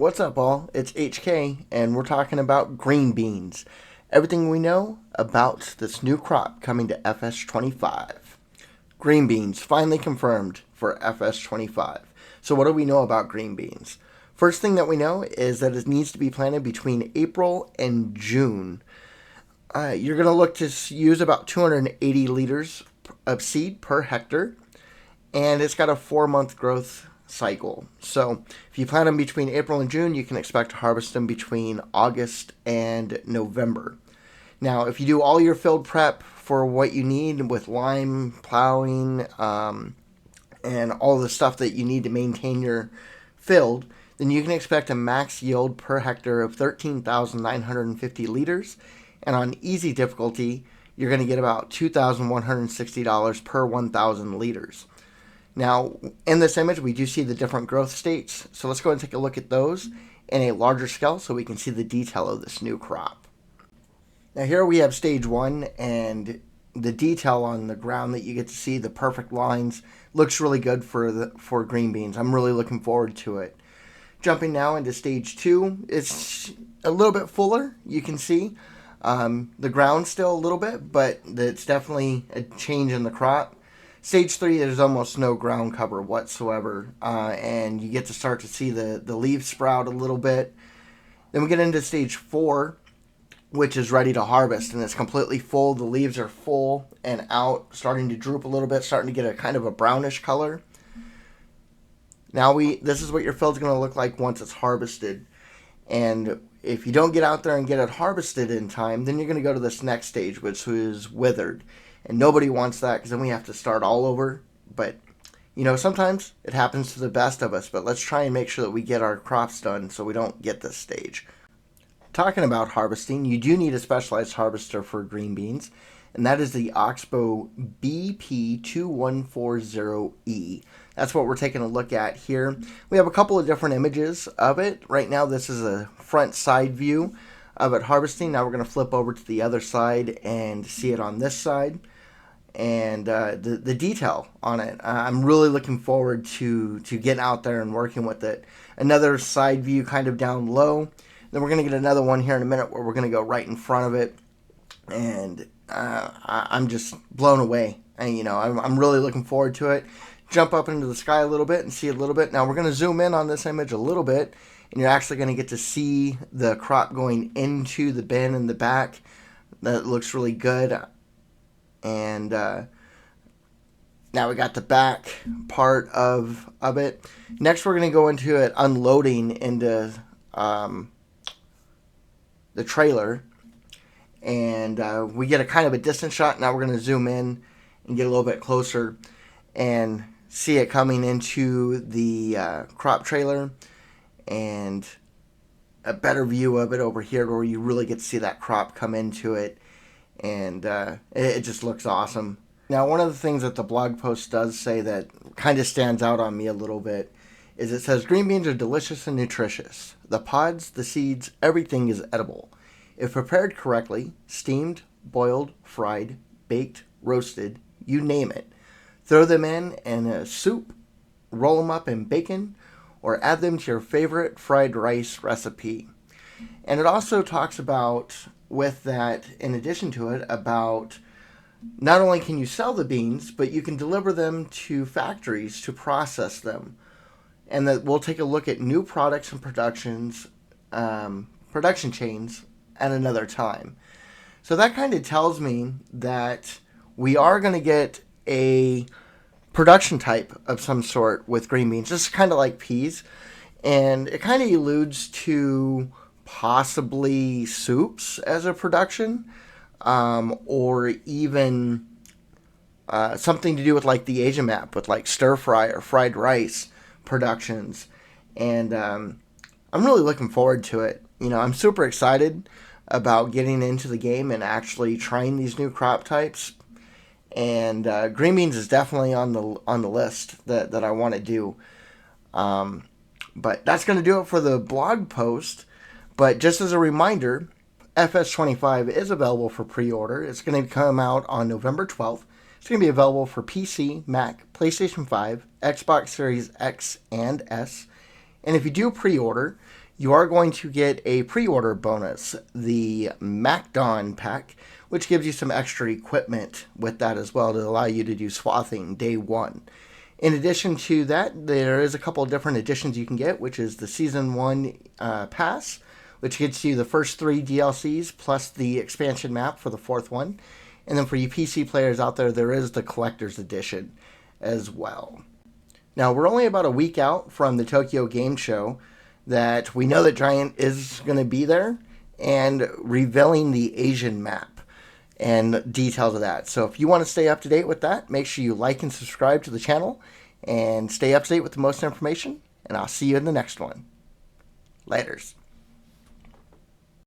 What's up, all? It's HK, and we're talking about green beans. Everything we know about this new crop coming to FS25. Green beans finally confirmed for FS25. So, what do we know about green beans? First thing that we know is that it needs to be planted between April and June. You're going to look to use about 280 liters of seed per hectare, and it's got a 4-month growth cycle. So if you plant them between April and June, you can expect to harvest them between August and November. Now, if you do all your field prep for what you need with lime, plowing, and all the stuff that you need to maintain your field, then you can expect a max yield per hectare of 13,950 liters. And on easy difficulty, you're going to get about $2,160 per 1,000 liters. Now, in this image, we do see the different growth states. So let's go and take a look at those in a larger scale so we can see the detail of this new crop. Now here we have stage 1, and the detail on the ground that you get to see, the perfect lines, looks really good for green beans. I'm really looking forward to it. Jumping now into stage 2, it's a little bit fuller, you can see. The ground still a little bit, but it's definitely a change in the crop. Stage 3, there's almost no ground cover whatsoever, and you get to start to see the leaves sprout a little bit. Then we get into stage 4, which is ready to harvest, and it's completely full. The leaves are full and out, starting to droop a little bit, starting to get a kind of a brownish color. Now this is what your field's going to look like once it's harvested. And if you don't get out there and get it harvested in time, then you're going to go to this next stage, which is withered. And nobody wants that, because then we have to start all over. But, sometimes it happens to the best of us. But let's try and make sure that we get our crops done so we don't get this stage. Talking about harvesting, you do need a specialized harvester for green beans. And that is the Oxbow BP2140E. That's what we're taking a look at here. We have a couple of different images of it. Right now, this is a front side view of it harvesting. Now we're going to flip over to the other side and see it on this side. And the detail on it, I'm really looking forward to getting out there and working with it. Another side view kind of down low. Then we're going to get another one here in a minute where we're going to go right in front of it. And I'm just blown away. And, I'm really looking forward to it. Jump up into the sky a little bit and see a little bit. Now we're going to zoom in on this image a little bit, and you're actually going to get to see the crop going into the bin in the back. That looks really good. And now we got the back part of it. Next, we're going to go into it unloading into the trailer. And we get a kind of a distant shot. Now we're going to zoom in and get a little bit closer and see it coming into the crop trailer, and a better view of it over here where you really get to see that crop come into it. And it just looks awesome. Now, one of the things that the blog post does say that kind of stands out on me a little bit is it says, green beans are delicious and nutritious. The pods, the seeds, everything is edible. If prepared correctly, steamed, boiled, fried, baked, roasted, you name it. Throw them in a soup, roll them up in bacon, or add them to your favorite fried rice recipe. And it also talks about, with that, in addition to it, about not only can you sell the beans, but you can deliver them to factories to process them. And that we'll take a look at new products and production chains at another time. So that kind of tells me that we are going to get a production type of some sort with green beans, just kind of like peas. And it kind of alludes to possibly soups as a production, or even something to do with like the Asia map with like stir fry or fried rice productions. And I'm really looking forward to it. I'm super excited about getting into the game and actually trying these new crop types. And green beans is definitely on the list that I want to do. But that's going to do it for the blog post. But just as a reminder, FS25 is available for pre-order. It's going to come out on November 12th. It's going to be available for PC, Mac, PlayStation 5, Xbox Series X and S. And if you do pre-order, you are going to get a pre-order bonus, the MacDon pack, which gives you some extra equipment with that as well to allow you to do swathing day one. In addition to that, there is a couple of different editions you can get, which is the Season 1 Pass, which gets you the first 3 DLCs plus the expansion map for the 4th one. And then for you PC players out there, there is the Collector's Edition as well. Now, we're only about a week out from the Tokyo Game Show that we know that Giant is going to be there and revealing the Asian map and details of that. So if you want to stay up to date with that, make sure you like and subscribe to the channel and stay up to date with the most information. And I'll see you in the next one. Laters.